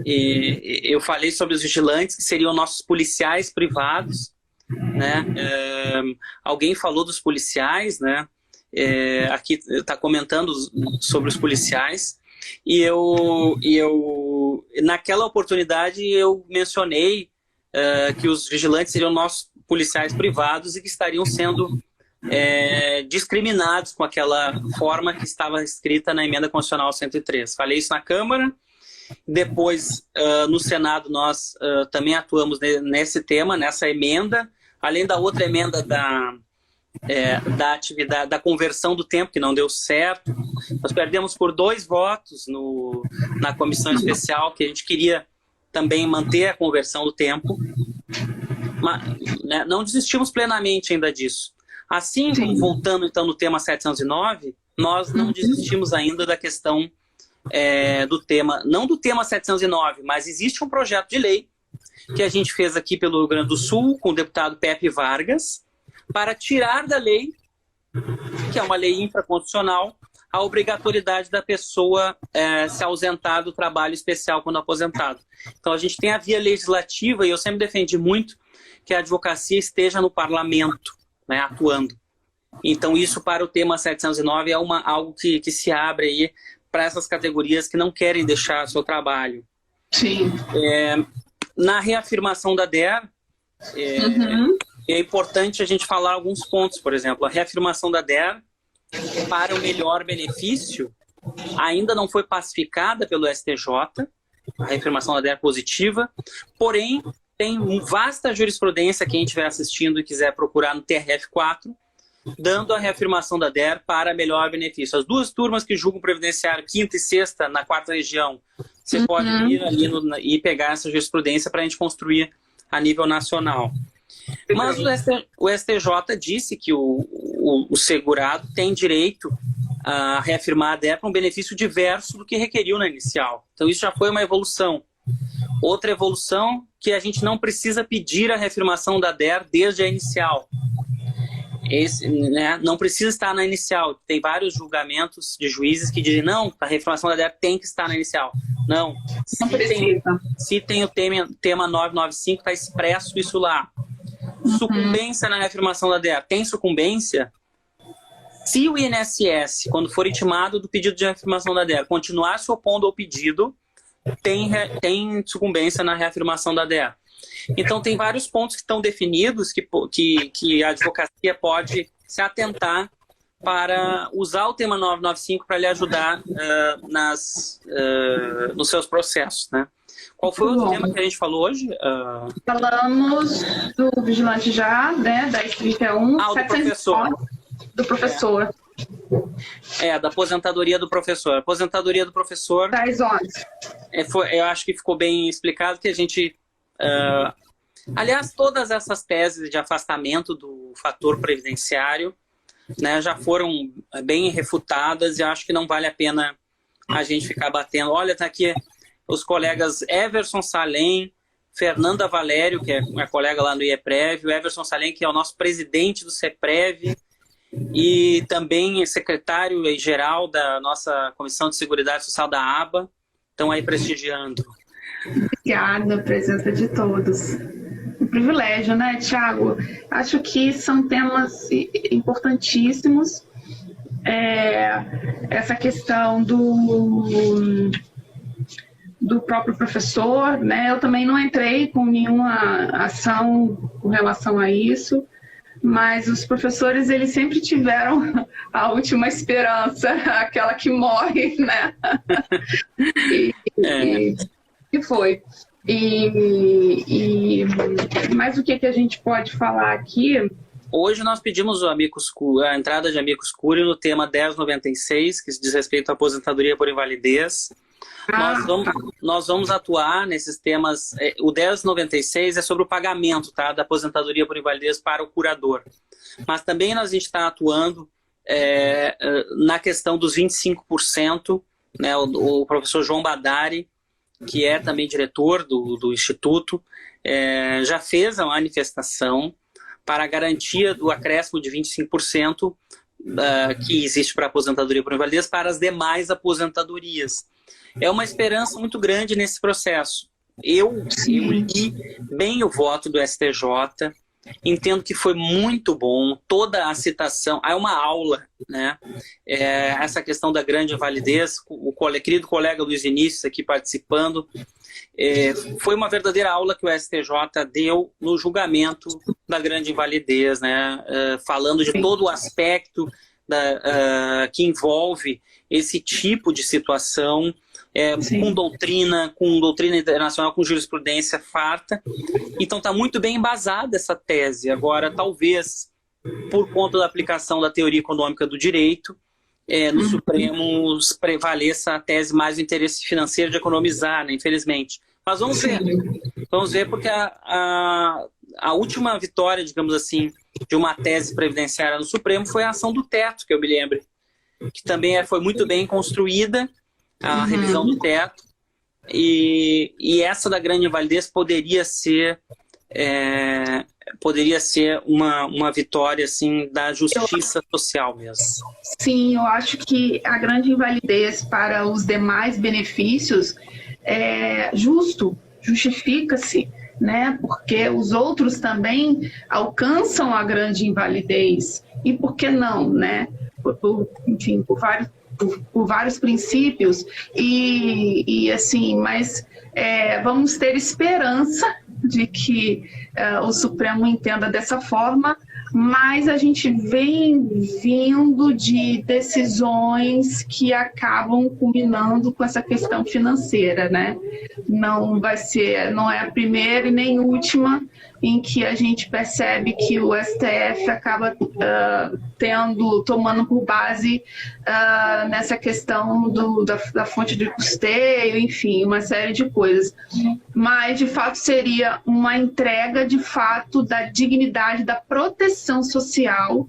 E eu falei sobre os vigilantes, que seriam nossos policiais privados, né? Alguém falou dos policiais, né? Aqui está comentando sobre os policiais. E eu naquela oportunidade eu mencionei que os vigilantes seriam nossos policiais privados e que estariam sendo discriminados com aquela forma que estava escrita na Emenda Constitucional 103. Falei isso na Câmara. Depois, no Senado, nós também atuamos nesse tema, nessa emenda, além da outra emenda da atividade, da conversão do tempo, que não deu certo. Nós perdemos por 2 votos na comissão especial, que a gente queria também manter a conversão do tempo. Mas, né, não desistimos plenamente ainda disso. Assim, voltando então no tema 709, nós não desistimos ainda da questão do tema, não do tema 709, mas existe um projeto de lei que a gente fez aqui pelo Rio Grande do Sul, com o deputado Pepe Vargas, para tirar da lei, que é uma lei infraconstitucional, a obrigatoriedade da pessoa se ausentar do trabalho especial quando aposentado. Então a gente tem a via legislativa, e eu sempre defendi muito que a advocacia esteja no parlamento, né, atuando. Então isso para o tema 709 é algo que se abre aí para essas categorias que não querem deixar seu trabalho. Na reafirmação da DER, é importante a gente falar alguns pontos. Por exemplo, a reafirmação da DER para o melhor benefício ainda não foi pacificada pelo STJ, a reafirmação da DER positiva, porém tem vasta jurisprudência, quem estiver assistindo e quiser procurar no TRF4, dando a reafirmação da DER para melhor benefício. As 2 turmas que julgam previdenciário, 5ª e 6ª, na 4ª região, você pode ir ali e pegar essa jurisprudência para a gente construir a nível nacional. Mas o STJ disse que o segurado tem direito a reafirmar a DER para um benefício diverso do que requeriu na inicial. Então isso já foi uma evolução. Outra evolução, que a gente não precisa pedir a reafirmação da DER desde a inicial. Não precisa estar na inicial. Tem vários julgamentos de juízes que dizem não, a reafirmação da DER tem que estar na inicial. Não precisa. Se tem o tema 995, está expresso isso lá. Sucumbência na reafirmação da DER. Tem sucumbência? Se o INSS, quando for intimado do pedido de reafirmação da DER, continuar se opondo ao pedido, tem sucumbência na reafirmação da DER. Então, tem vários pontos que estão definidos que a advocacia pode se atentar para usar o tema 995 para lhe ajudar nos seus processos, né? Qual foi o tema que a gente falou hoje? Falamos do vigilante já, né? 1031, do professor. Do professor. Da aposentadoria do professor. A aposentadoria do professor... Das 11. Eu acho que ficou bem explicado que a gente... aliás, todas essas teses de afastamento do fator previdenciário, né, já foram bem refutadas e acho que não vale a pena a gente ficar batendo. Olha, tá aqui os colegas Everson Salem, Fernanda Valério, que é minha colega lá no IEPREV, o Everson Salem, que é o nosso presidente do CEPREV, e também secretário-geral da nossa Comissão de Seguridade Social da ABA, estão aí prestigiando. Obrigada, a presença de todos. Um privilégio, né, Thiago? Acho que são temas importantíssimos. Essa questão do próprio professor, né? Eu também não entrei com nenhuma ação com relação a isso, mas os professores, eles sempre tiveram a última esperança, aquela que morre, né? E foi. Mas o que a gente pode falar aqui? Hoje nós pedimos a entrada de amicus curiae no tema 1096, que diz respeito à aposentadoria por invalidez. Nós vamos atuar nesses temas. O 1096 é sobre o pagamento, tá, da aposentadoria por invalidez para o curador. Mas também a gente está atuando na questão dos 25%, né, o professor João Badari, que é também diretor do Instituto, já fez a manifestação para a garantia do acréscimo de 25% que existe para a aposentadoria por invalidez para as demais aposentadorias. É uma esperança muito grande nesse processo. Eu li bem o voto do STJ, entendo que foi muito bom, toda a citação, é uma aula, né? Essa questão da grande invalidez, o querido colega Luiz Vinícius aqui participando, foi uma verdadeira aula que o STJ deu no julgamento da grande invalidez, né? Falando de todo o aspecto que envolve esse tipo de situação, com doutrina internacional, com jurisprudência farta. Então está muito bem embasada essa tese. Agora, talvez, por conta da aplicação da teoria econômica do direito, no Supremo prevaleça a tese mais do interesse financeiro de economizar, né, infelizmente. Mas vamos ver. Vamos ver, porque a última vitória, digamos assim, de uma tese previdenciária no Supremo foi a ação do teto, que eu me lembro, que também foi muito bem construída, a revisão do teto, e essa da grande invalidez poderia ser uma vitória assim, da justiça social mesmo. Sim, eu acho que a grande invalidez para os demais benefícios é justifica-se, né? Porque os outros também alcançam a grande invalidez, e por que não, né? Enfim, por vários princípios, mas vamos ter esperança de que o Supremo entenda dessa forma, mas a gente vem vindo de decisões que acabam culminando com essa questão financeira, né? Não é a primeira e nem última em que a gente percebe que o STF acaba tomando por base nessa questão da fonte de custeio, enfim, uma série de coisas. Mas, de fato, seria uma entrega, de fato, da dignidade, da proteção social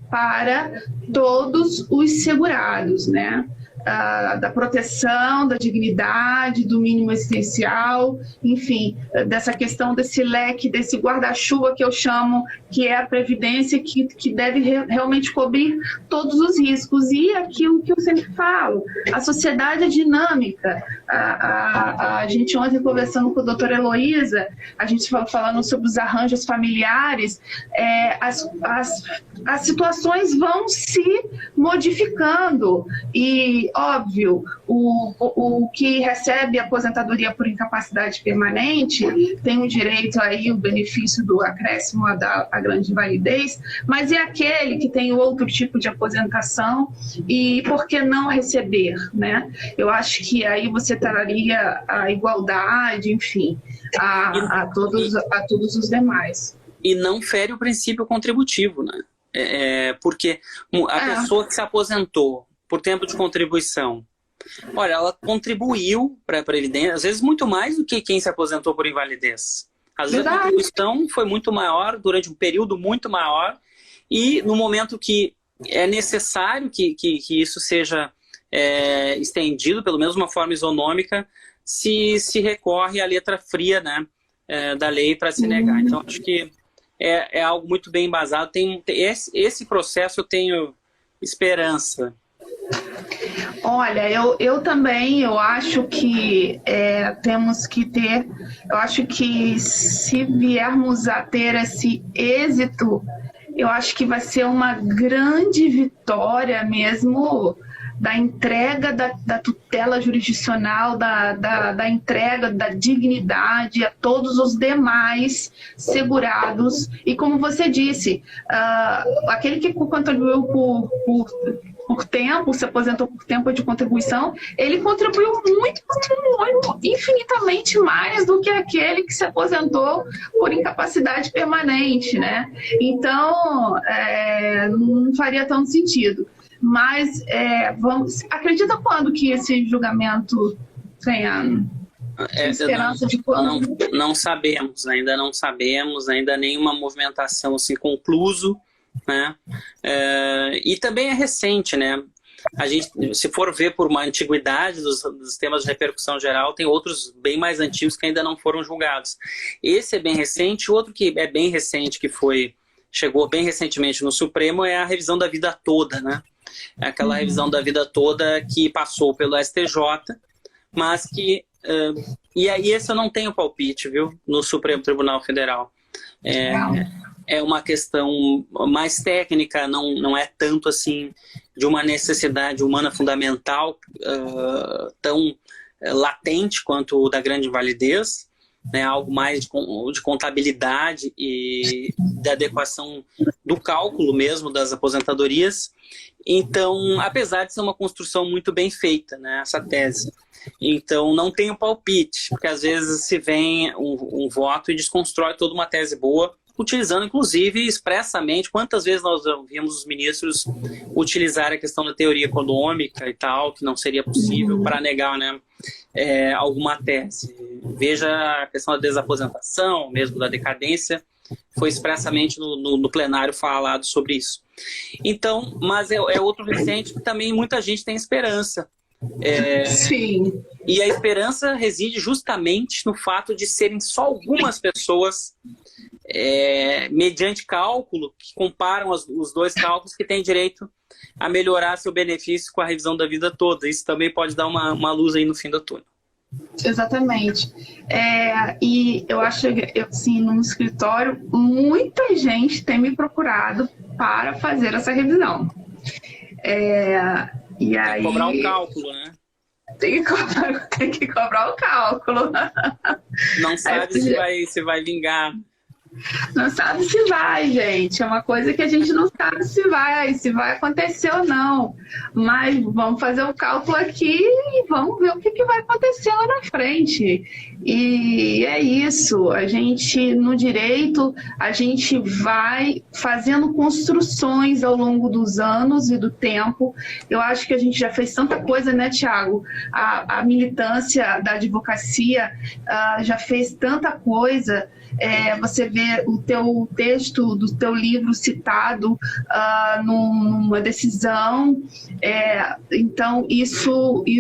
para todos os segurados, né? Da proteção, da dignidade, do mínimo existencial, enfim, dessa questão desse leque, desse guarda-chuva que eu chamo, que é a Previdência, que deve realmente cobrir todos os riscos. E aquilo que eu sempre falo, a sociedade é dinâmica. A gente ontem, conversando com a doutora Heloísa, a gente falando sobre os arranjos familiares, as situações vão se modificando e, óbvio, o que recebe aposentadoria por incapacidade permanente tem o direito aí, o benefício do acréscimo à grande invalidez, mas é aquele que tem outro tipo de aposentação e por que não receber, né? Eu acho que aí você traria a igualdade, enfim, a todos os demais. E não fere o princípio contributivo, né? Porque a pessoa que se aposentou por tempo de contribuição, olha, ela contribuiu para a Previdência, às vezes muito mais do que quem se aposentou por invalidez. Às vezes a contribuição foi muito maior, durante um período muito maior, e no momento que é necessário que isso seja estendido, pelo menos de uma forma isonômica, se recorre à letra fria, né, da lei para se negar. Então, acho que é algo muito bem embasado. Esse processo eu tenho esperança. Olha, eu também, eu acho que temos que ter, eu acho que se viermos a ter esse êxito, eu acho que vai ser uma grande vitória mesmo da entrega da tutela jurisdicional, da entrega da dignidade a todos os demais segurados. E como você disse, aquele que contribuiu por tempo, se aposentou por tempo de contribuição, ele contribuiu muito, infinitamente mais do que aquele que se aposentou por incapacidade permanente, né? Então, não faria tanto sentido. Mas, acredita quando que esse julgamento tenha esperança de quando? Não sabemos, ainda nenhuma movimentação assim, concluso, né? E também é recente, né? A gente, se for ver por uma antiguidade dos temas de repercussão geral, tem outros bem mais antigos que ainda não foram julgados. Esse é bem recente. Outro que é bem recente, que chegou bem recentemente no Supremo, é a revisão da vida toda, né? Aquela revisão da vida toda que passou pelo STJ, mas que... e aí esse eu não tenho palpite, viu? No Supremo Tribunal Federal. É uma questão mais técnica, não é tanto assim de uma necessidade humana fundamental tão latente quanto o da grande invalidez, né? Algo mais de contabilidade e de adequação do cálculo mesmo das aposentadorias. Então, apesar de ser uma construção muito bem feita, né, essa tese. Então, não tenho palpite, porque às vezes se vem um voto e desconstrói toda uma tese boa, utilizando, inclusive, expressamente, quantas vezes nós vimos os ministros utilizar a questão da teoria econômica e tal, que não seria possível para negar, né, alguma tese. Veja a questão da desaposentação, mesmo da decadência, foi expressamente no plenário falado sobre isso. Então, mas é outro recente que também muita gente tem esperança. Sim. E a esperança reside justamente no fato de serem só algumas pessoas, mediante cálculo, que comparam os dois cálculos, que têm direito a melhorar seu benefício com a revisão da vida toda. Isso também pode dar uma luz aí no fim do túnel. Exatamente. E eu acho que, assim, no escritório, muita gente tem me procurado para fazer essa revisão. E aí, cobrar um cálculo, né? Tem que cobrar o cálculo. Não sabe se vai vingar. Não sabe se vai, gente. É uma coisa que a gente não sabe se vai acontecer ou não. Mas vamos fazer o cálculo aqui e vamos ver o que vai acontecer lá na frente. E é isso. A gente, no direito, a gente vai fazendo construções ao longo dos anos e do tempo. Eu acho que a gente já fez tanta coisa, né, Tiago? A militância da advocacia já fez tanta coisa. Você vê o teu texto do teu livro citado numa decisão, então isso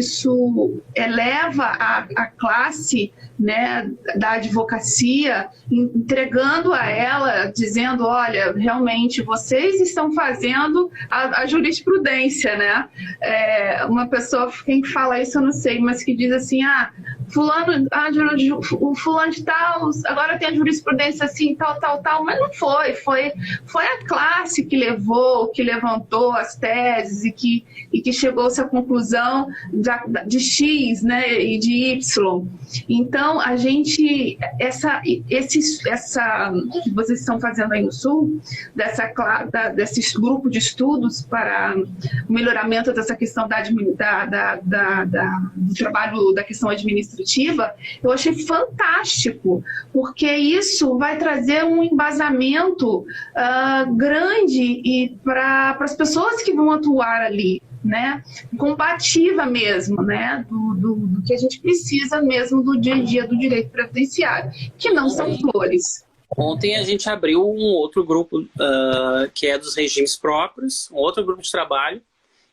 eleva a classe, né, da advocacia, entregando a ela, dizendo, olha, realmente vocês estão fazendo a jurisprudência, né? Uma pessoa, quem fala isso eu não sei, mas que diz assim, o fulano de tal, agora tem a jurisprudência assim, tal, mas não foi a classe que levantou as teses e que chegou-se à conclusão de X, né, e de Y. Então, a gente, essa que vocês estão fazendo aí no Sul, desses grupos de estudos para o melhoramento dessa questão do trabalho, da questão administrativa, administrativa, eu achei fantástico, porque isso vai trazer um embasamento grande para as pessoas que vão atuar ali, né? Combativa mesmo, né? Do que a gente precisa mesmo do dia a dia do direito previdenciário, que não são flores. Ontem a gente abriu um outro grupo que é dos regimes próprios, um outro grupo de trabalho,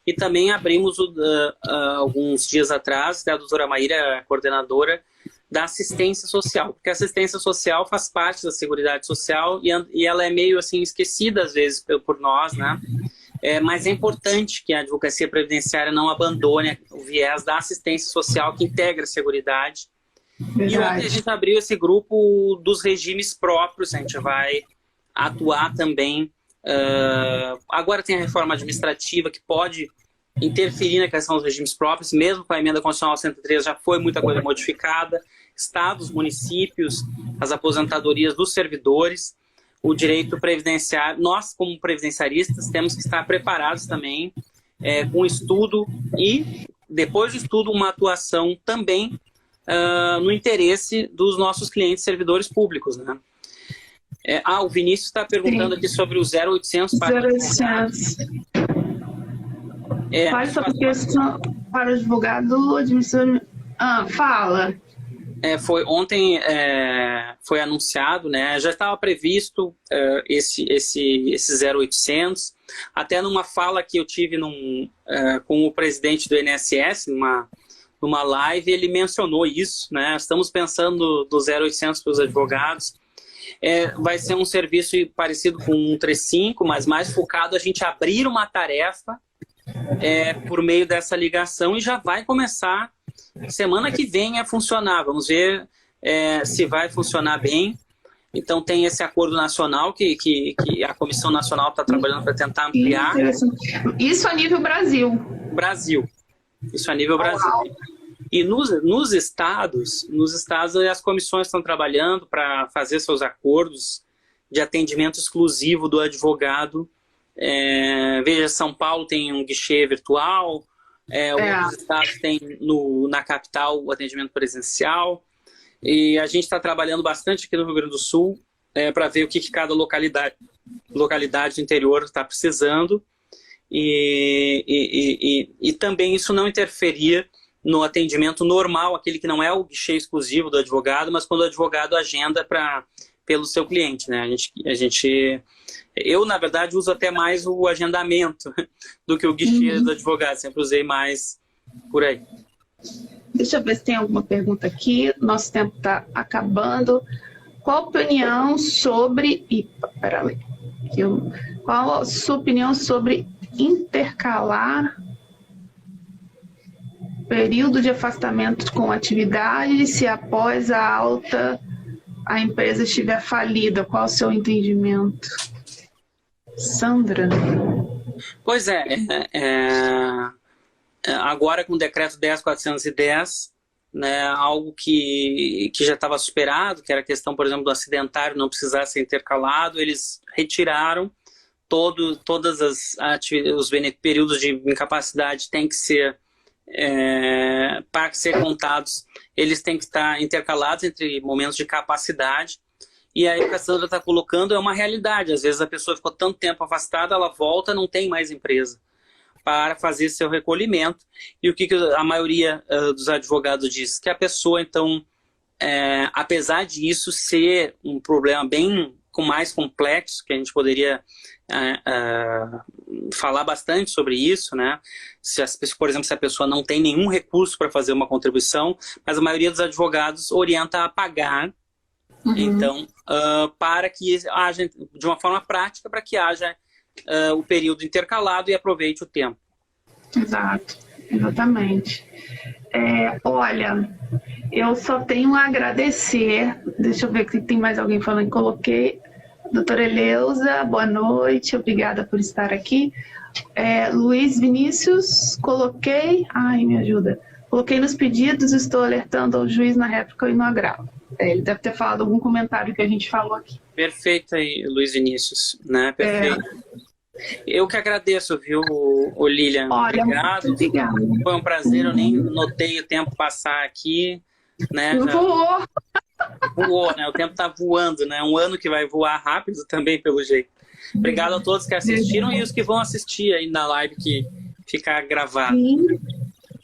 e também abrimos alguns dias atrás, a doutora Maíra, coordenadora da assistência social, porque a assistência social faz parte da Seguridade Social e ela é meio assim esquecida às vezes por nós, né? Mas é importante que a advocacia previdenciária não abandone o viés da assistência social que integra a Seguridade. Verdade. E ontem a gente abriu esse grupo dos regimes próprios, a gente vai atuar também. Agora tem a reforma administrativa que pode interferir na questão dos regimes próprios, mesmo com a emenda constitucional 103 já foi muita coisa modificada. Estados, municípios, as aposentadorias dos servidores, o direito previdenciário. Nós, como previdenciaristas, temos que estar preparados também com estudo e, depois do estudo, uma atuação também no interesse dos nossos clientes servidores públicos, né? O Vinícius está perguntando aqui sobre o 0800 para 0800. Fale sobre a questão para o advogado administrador. Fala. Ontem foi anunciado, né? Já estava previsto esse 0800. Até numa fala que eu tive com o presidente do INSS, numa live, ele mencionou isso, né? Estamos pensando do 0800 para os advogados. Vai ser um serviço parecido com o 135, mas mais focado a gente abrir uma tarefa por meio dessa ligação e já vai começar semana que vem a funcionar. Vamos ver se vai funcionar bem. Então tem esse acordo nacional que a Comissão Nacional está trabalhando para tentar ampliar. Isso a nível Brasil. Isso a nível Brasil. E nos estados as comissões estão trabalhando para fazer seus acordos de atendimento exclusivo do advogado. Veja, São Paulo tem um guichê virtual, outros estados têm na capital o atendimento presencial. E a gente está trabalhando bastante aqui no Rio Grande do Sul para ver o que cada localidade do interior está precisando. E também isso não interferir no atendimento normal, aquele que não é o guichê exclusivo do advogado, mas quando o advogado agenda pelo seu cliente, né? Eu, na verdade, uso até mais o agendamento do que o guichê do advogado. Sempre usei mais por aí. Deixa eu ver se tem alguma pergunta aqui. Nosso tempo está acabando. Qual a opinião sobre... Qual a sua opinião sobre intercalar período de afastamento com atividade se após a alta a empresa estiver falida? Qual o seu entendimento? Sandra? Pois agora com o decreto 10.410, né, algo que já estava superado, que era a questão, por exemplo, do acidentário não precisar ser intercalado, eles retiraram todos os períodos de incapacidade têm que ser para ser contados, eles têm que estar intercalados entre momentos de capacidade. E aí o que a Sandra está colocando é uma realidade. Às vezes a pessoa ficou tanto tempo afastada, ela volta, não tem mais empresa para fazer seu recolhimento. E o que a maioria dos advogados diz? Que a pessoa, então, apesar disso ser um problema bem mais complexo, que a gente poderia falar bastante sobre isso, né? Por exemplo, se a pessoa não tem nenhum recurso para fazer uma contribuição, mas a maioria dos advogados orienta a pagar. Então, para que haja, de uma forma prática, para que haja o período intercalado e aproveite o tempo. Exato, exatamente. Olha, eu só tenho a agradecer. Deixa eu ver se tem mais alguém falando. Coloquei. Doutora Eleusa, boa noite, obrigada por estar aqui. Luiz Vinícius, coloquei. Ai, me ajuda. Coloquei nos pedidos, estou alertando ao juiz na réplica e no agravo. Ele deve ter falado algum comentário que a gente falou aqui. Perfeito aí, Luiz Vinícius, né? Perfeito. Eu que agradeço, viu, Lilian? Olha, obrigado. Muito obrigada. Foi um prazer, eu nem notei o tempo passar aqui. né? Voou. Voou, né? O tempo tá voando, né? Um ano que vai voar rápido também, pelo jeito. Obrigado a todos que assistiram e os que vão assistir aí na live que ficar gravado. Sim,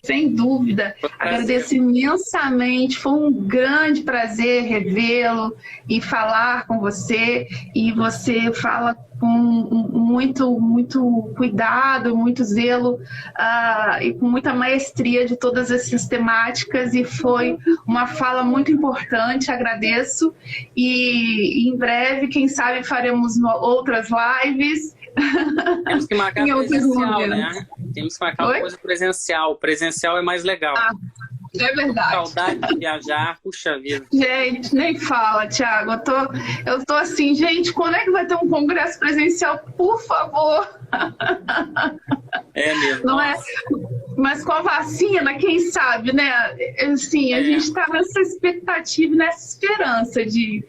sem dúvida. Agradeço imensamente. Foi um grande prazer revê-lo e falar com você. E você fala com muito cuidado, muito zelo e com muita maestria de todas essas temáticas. E foi uma fala muito importante. Agradeço. E em breve, quem sabe, faremos outras lives. Temos que marcar presencial, né? Temos que marcar uma coisa presencial. Presencial é mais legal. É verdade. Saudade de viajar, puxa vida. Gente, nem fala, Thiago. Eu tô assim, gente, quando é que vai ter um congresso presencial? Por favor. É mesmo. Não é? Mas com a vacina, quem sabe, né? Assim, a gente tá nessa expectativa, nessa esperança de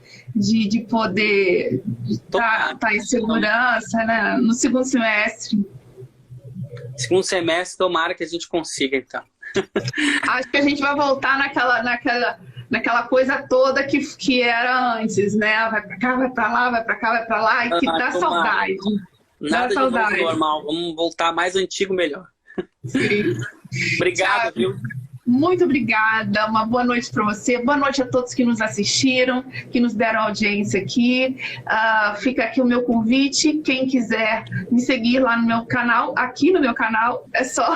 poder estar em segurança, né? No segundo semestre. Segundo semestre, tomara que a gente consiga, então. Acho que a gente vai voltar naquela coisa toda que era antes, né? Vai pra cá, vai pra lá, vai pra cá, vai pra lá, e que dá saudade. Nada de novo normal. Vamos voltar mais antigo, melhor. Sim. Obrigado, viu? Muito obrigada, uma boa noite para você, boa noite a todos que nos assistiram, que nos deram audiência aqui. Fica aqui o meu convite, quem quiser me seguir lá no meu canal, aqui no meu canal, é só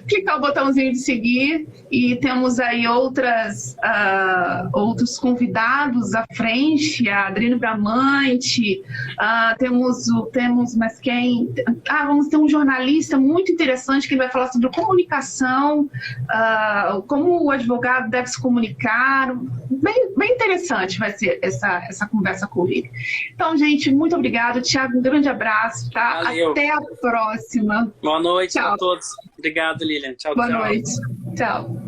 clicar o botãozinho de seguir e temos aí outros convidados à frente, a Adriano Bramante, temos mais quem? Vamos ter um jornalista muito interessante que vai falar sobre comunicação, como o advogado deve se comunicar. Bem interessante vai ser essa conversa com ele. Então, gente, muito obrigada. Thiago, um grande abraço, tá? Valeu. Até a próxima. Boa noite Tchau. a todos. Obrigado, Lilian. Tchau, Boa tchau. noite. Tchau.